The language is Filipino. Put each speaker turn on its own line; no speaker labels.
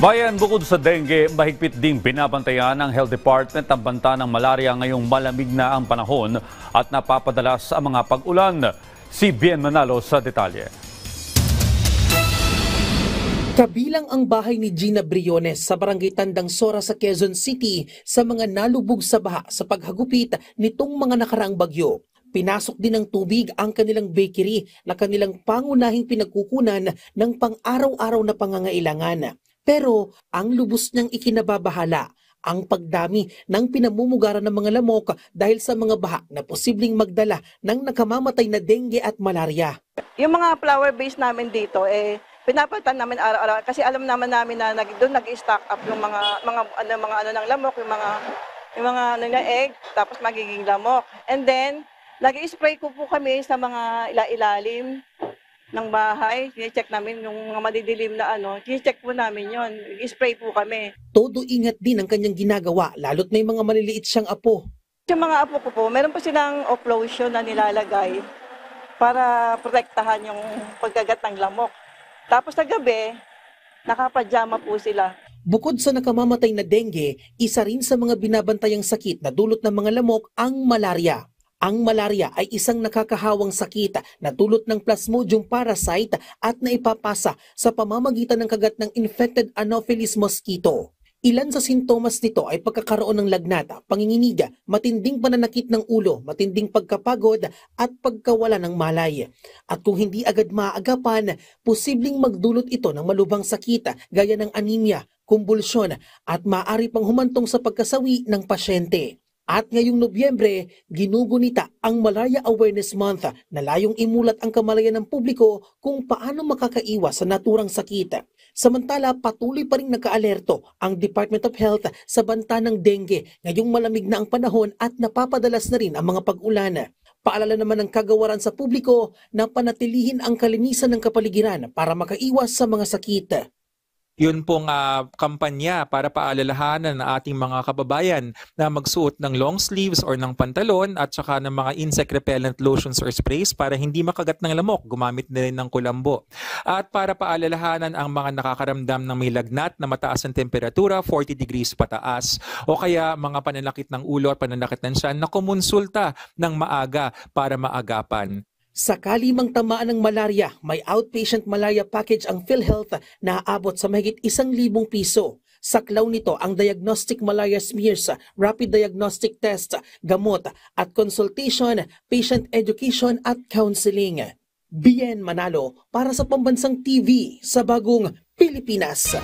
Bayan, bukod sa dengue, mahigpit ding binabantayan ng Health Department ang banta ng malaria ngayong malamig na ang panahon at napapadalas ang mga pag-ulan. Si Bien Manalo sa detalye.
Kabilang ang bahay ni Gina Briones sa barangay Tandang Sora sa Quezon City sa mga nalubog sa baha sa paghagupit nitong mga nakaraang bagyo. Pinasok din ng tubig ang kanilang bakery na kanilang pangunahing pinagkukunan ng pang-araw-araw na pangangailangan. Pero ang lubos niyang ikinababahala ang pagdami ng pinamumugaran ng mga lamok dahil sa mga baha na posibleng magdala ng nakamamatay na dengue at malaria.
Yung mga flower base namin dito, pinapalitan namin araw-araw kasi alam naman namin na doon nag-stock up yung mga ano ng lamok, yung mga ano na egg, tapos magiging lamok. And then nag-spray ko po kami sa mga ilalim ng bahay. Kine-check namin yung mga madidilim na kine-check po namin yon. I-spray po kami.
Todo ingat din ang kanyang ginagawa, lalo't may mga maliliit siyang apo.
Yung mga apo ko po, meron po silang off lotion na nilalagay para protektahan yung pagkagat ng lamok. Tapos sa gabi, nakapajama po sila.
Bukod sa nakamamatay na dengue, isa rin sa mga binabantayang sakit na dulot ng mga lamok ang malaria. Ang malaria ay isang nakakahawang sakit na dulot ng Plasmodium parasite at naipapasa sa pamamagitan ng kagat ng infected Anopheles mosquito. Ilan sa sintomas nito ay pagkakaroon ng lagnat, panginginig, matinding pananakit ng ulo, matinding pagkapagod at pagkawala ng malay. At kung hindi agad maaagapan, posibleng magdulot ito ng malubhang sakit gaya ng anemia, kumbulsyon at maaari pang humantong sa pagkasawi ng pasyente. At ngayong Nobyembre, ginugunita ang Malaria Awareness Month na layong imulat ang kamalayan ng publiko kung paano makakaiwas sa naturang sakit. Samantala, patuloy pa rin naka-alerto ang Department of Health sa banta ng dengue ngayong malamig na ang panahon at napapadalas na rin ang mga pag-ulan. Paalala naman ng kagawaran sa publiko na panatilihin ang kalinisan ng kapaligiran para makaiwas sa mga sakit.
Yun pong kampanya para paalalahanan ng ating mga kababayan na magsuot ng long sleeves or ng pantalon at saka ng mga insect repellent lotions or sprays para hindi makagat ng lamok. Gumamit na rin ng kulambo. At para paalalahanan ang mga nakakaramdam ng may lagnat na mataas ang temperatura, 40 degrees pataas, o kaya mga pananakit ng ulo at pananakit ng tiyan na kumonsulta ng maaga para maagapan.
Sakali mang tamaan ng malaria, may outpatient malaria package ang PhilHealth na aabot sa mahigit 1,000 piso. Saklaw nito ang diagnostic malaria smears, rapid diagnostic test, gamot at consultation, patient education at counseling. Bien Manalo para sa Pambansang TV sa Bagong Pilipinas.